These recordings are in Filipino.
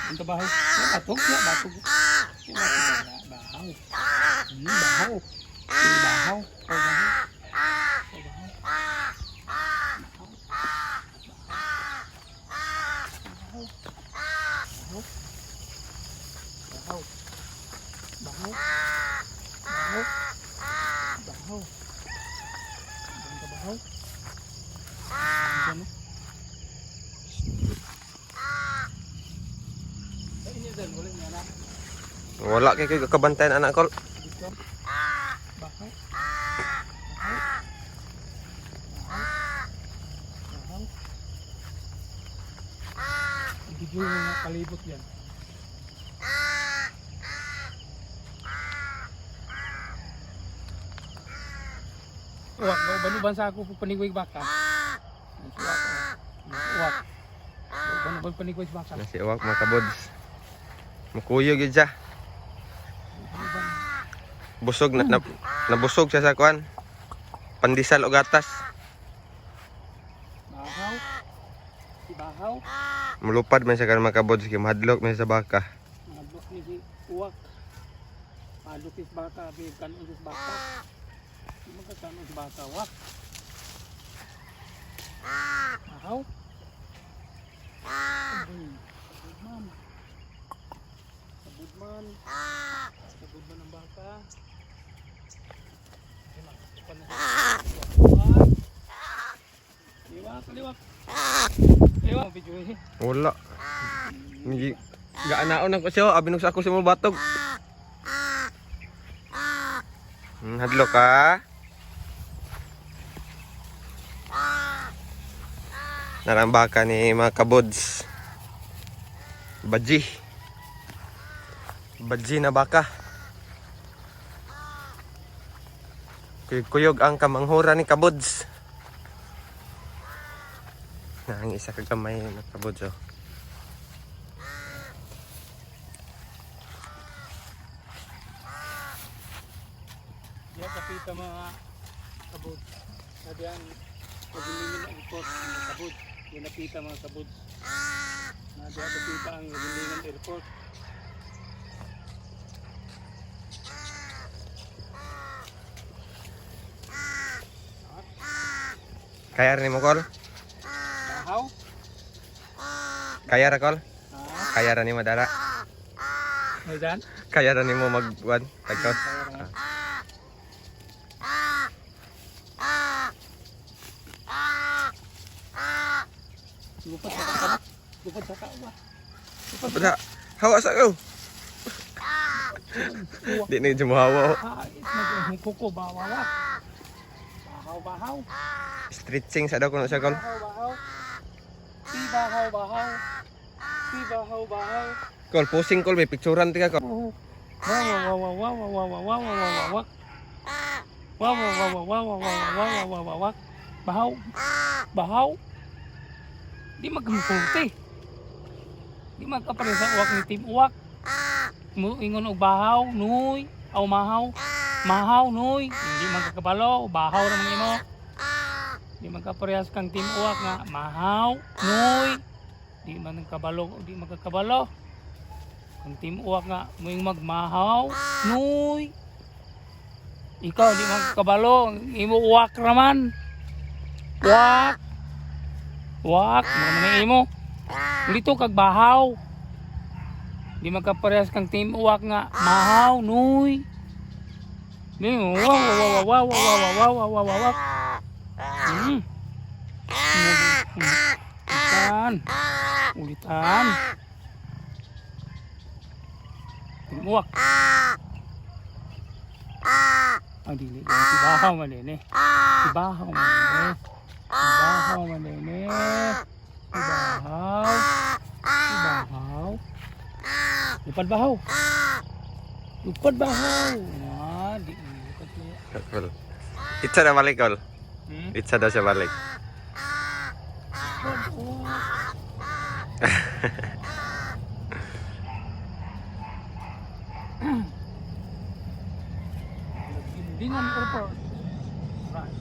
Ang bahaw. Ya batok, ya batok. Ya batok. Bahaw. Bahaw. Bahaw. Bahaw. Bahaw. Bahaw. Ang bahaw. Ano? Wala kay kabantayan anak ko. Bahaw. Ibigay mo nga kalibot yan. Uwak, nauban-uban sa ako panigwig baka. Uwak. Nauban-uban panigwig baka. Nasi uwak mga kabods. Mukuyo gyud siya. Busog nabusog siya sa kuan. Pandisal o gatas. Bahaw. Si bahaw. Mulupad man siya kan mga kabods kay mahadlok man sa baka. Madlok ni si uwak. Madlok is baka, bikan is baka. Di magkakanon si baka, uwak. Bahaw. Sabudman. Sabudman. Sabudman ng baka. Liwak, liwak. Liwak, video eh. Wala. Ngi gaanaon ako siya, abinog sa ako si mo batog. Hadlok ka. Narang baka ni mga kabods. Baji. Baji na baka. Kuyog ang kamanghura ni kabods. Ang isa ka kamay na kabods oh. Yan kapita mga kabod. Sabi yan, pag-ilimin ang report ng kabod. Yan napita mga kabod. Sabi yan kapita ang ilimin airport. Kaya rin mo kol? Bahaw. Kaya ra kol? Kaya ra ni madara? May dyan? Kaya ra ni mo magwan? Tagkot? Lupad sa ka. Lupad sa ka. Pada, hawa sa ko. Di na yung hawa. Nagkuko bahaw. Bahaw, bahaw. Stretching sa daw kuno siya kol. Bahaw, bahaw. Si bahaw, bahaw. Si bahaw, bahaw. Kol, pusing kol, may picturean tika kol. Wow, wow, wow, wow, wow, wow, wow, wow, wow, wow. Wow, wow, wow, wow, wow, wow, wow, wow, wow, wow. Bahaw. Bahaw. Di magkamukunti. Di magkaparin sa uwak ni Team Uwak. Ingon og bahaw, nuy, aw mahaw. Mahaw, nuy. Hindi magkakabalo, bahaw naman imo. Di magkaparehas kang Team Uwak nga mahaw, nuy. Di man kabalo, di magkakabalo. Kang Team Uwak nga moing magmahaw, nuy. Ikaw di magkakabalo, imo uwak raman. Uwak. Uwak, naman imo. Ulito kag bahaw. Di magkaparehas kang Team Uwak nga mahaw, nuy. Di wow wow wow wow wow wow wow wow wow. Ulitan. Ulitan. Team Uwak. Ah, dili. Si bahaw man din eh. Si bahaw man din eh. Si bahaw man din eh. Si bahaw. Si bahaw. Lupad bahaw. Lupad bahaw. Ah, di. Kol. Itsa na balik kol. Itsa daw siya balik. Dingan airport.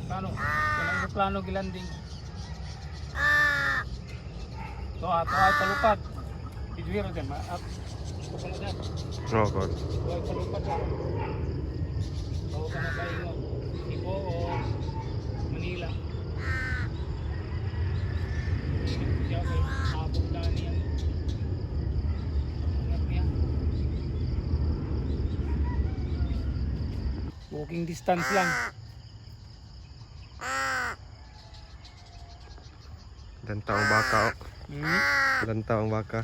Plano. Kailangan plano gilanding. So ato ay palupad. Juwero dyan, maap. Kapag na dyan. Oh, God. Huwag sa lupa dyan. Bawa ka na kayo mo. Ibo o Manila. Kaya may habog na niya. Anak niya. Walking distance lang. Dan taong baka, oh. Hmm? Dan taong baka.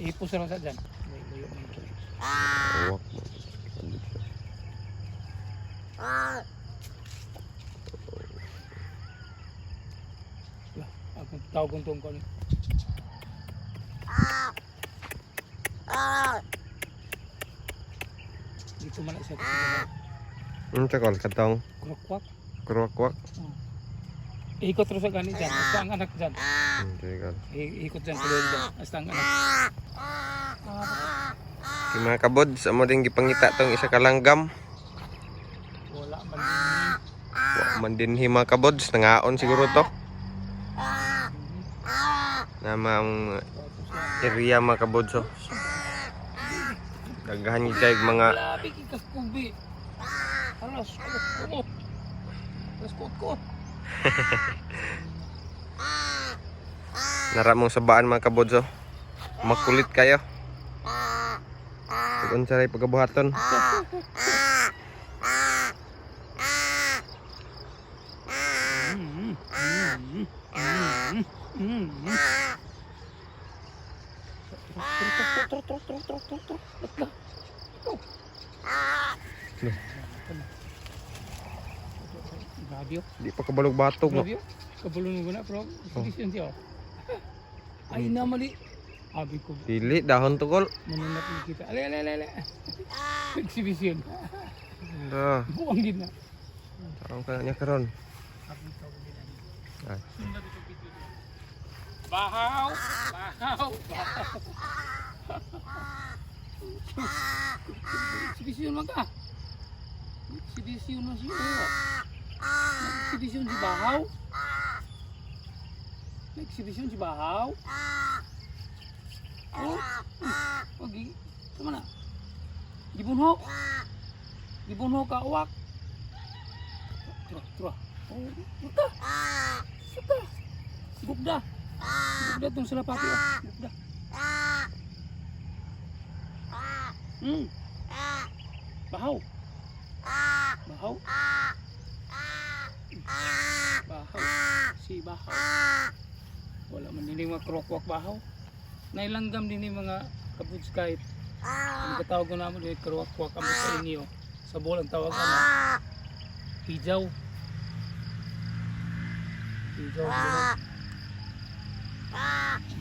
Ipos lang sa dyan. May layo na ito. Uwak mo. Ako tawag kong tungkol. Dito man na siya. Cakol, katong. Krok-kwak. Kuruak-kuak. Ikot terus sa ganit dyan. Basta ang anak dyan. Cakol. Ikot dyan. Tuloy dyan. Basta ang anak. Okay, mga kabods, amo din gipangita tong isa ka langgam. Wala man din. Wa man dinhi mga kabods, nangaon siguro to. Namang area mga kabods, oh. Daghan ni kay mga Labi kikas kubi. Alas, kumot. Alas kot-kot. naramong sabaan mga kabods, oh. Makulit kayo. Kung saray pagabuhaton. Grabe. Di pa kabalog batog, no. Grabe. Kabulong mo na, bro. Sige siya. Ay na mali. Abi ko. Dili dahon tukol. Manunat ni kita. Ale. Exhibition. Ah, Buang din na. ang kananya karon. Ay. Bahaw. Exhibition man ka. Exhibition na siya. Exhibition si Bahaw. Exhibition si Bahaw. Oh, pagi, kemana? Dibunho ka uwak. Turah. Oh, suka. Gugda tong salapati, oh. Gugda. Bahaw. Si Bahaw. Wala man din mga krokwak Bahaw. Nailanggam din yung mga kabuds kahit ang katawag ko naman yung krokwak ang sa inyo. Sa bolang tawag ka na pijaw. Pijaw. Ang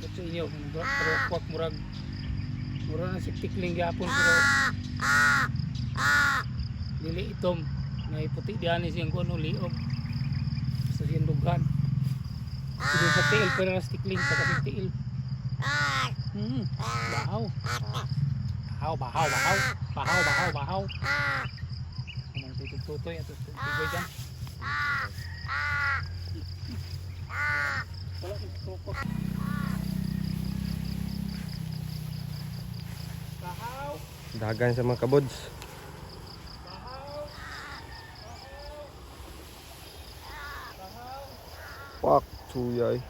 sa inyo, krokwak murag na si tikling yapon pero dili itom may puti diyan siyang kuno liog sa siyang dughan. Ito sa tiil pero na tikling sa kasing tiil. Bahaw. Ano tutoy ato tutoy dyan. Wala tutok. Bahaw. Dagan sa mga kabods. Pak suyay.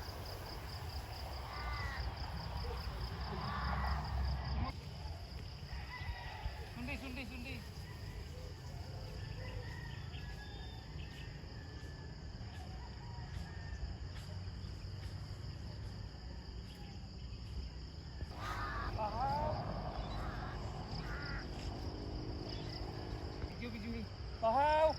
Sundi. Bahaw.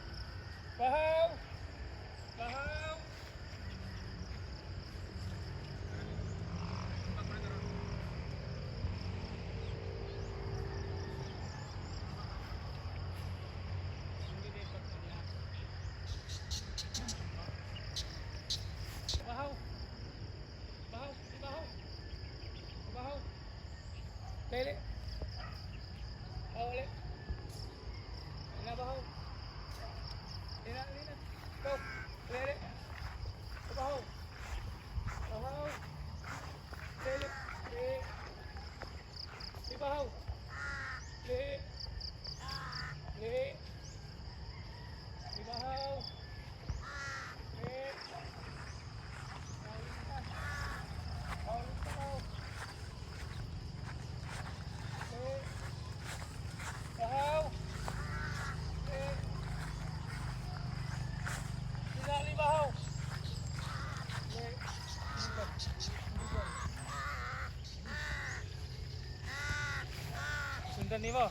sundan ni mo.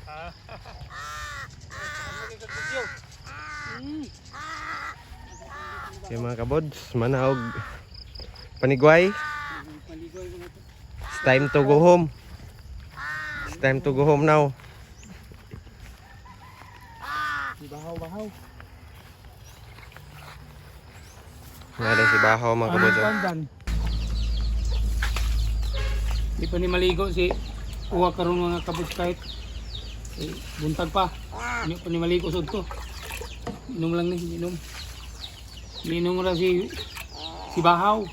Ah. Okay mga kabods, manaog panigway. It's time to go home. It's time to go home now. Bahaw. Nga si Bahaw mga kabods. Di pa ni maligo si uwa karon mga kabods kahit buntag pa. Hindi pa ni maligo sud to. Inom lang ni, inom. Inom ra si Bahaw.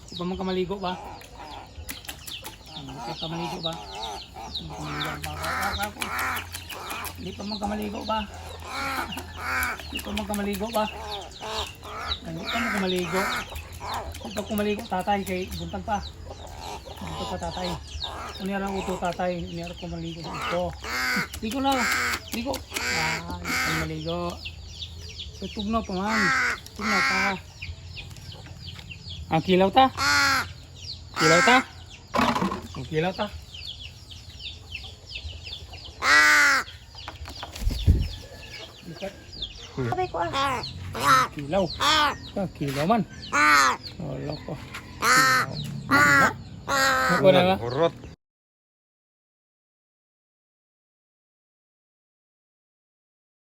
Di pa man ka maligo ba? Di pa maligo ba? Di pa man ka maligo ba? Di pa man ka maligo ba? Di pa man ka maligo. Kung pag kumaligo tatay kay buntag pa. Buntag pa tatay. Unyara ang uto tatay. Unyara ko maligo sa uto. Ligo na. Ligo. Ah, hindi pa maligo. Tugnaw pa man. Tugnaw pa. Ah, kilaw ta. Kilaw ta. Ang kilaw ta. Sabi ko Kilaw. Ah, kilaw man. Wala ko. Kilaw. Ako na nga. Urot.